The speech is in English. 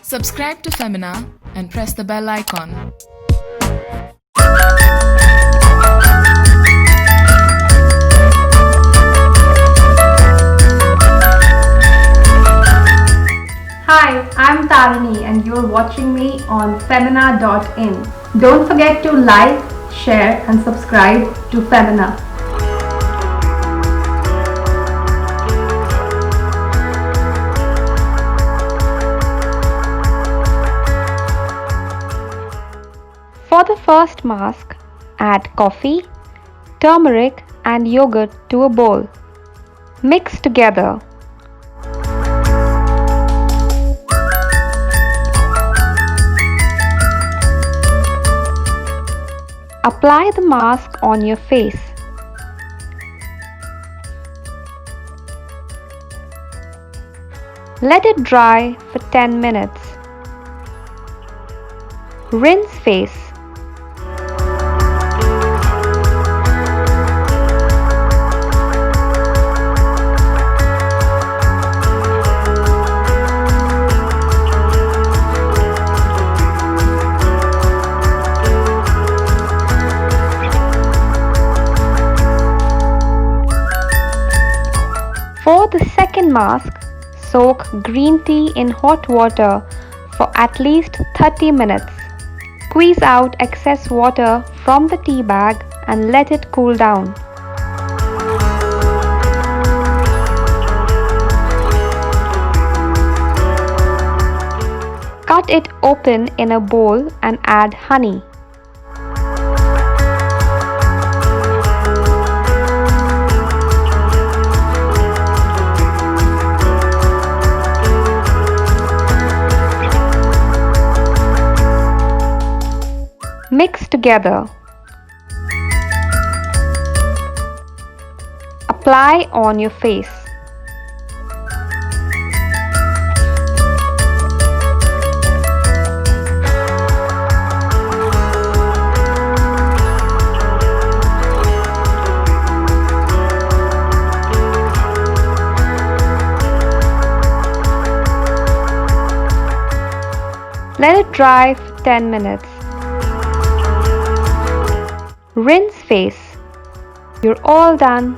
Subscribe to Femina and press the bell icon. Hi, I'm Tarini and you're watching me on Femina.in. Don't forget to like, share and subscribe to Femina. For the first mask, add coffee, turmeric and yogurt to a bowl. Mix together. Apply the mask on your face. Let it dry for 10 minutes. Rinse face. For the second mask, soak green tea in hot water for at least 30 minutes. Squeeze out excess water from the tea bag and let it cool down. Cut it open in a bowl and add honey. Mix together. Apply on your face. Let it dry for 10 minutes. Rinse face. You're all done.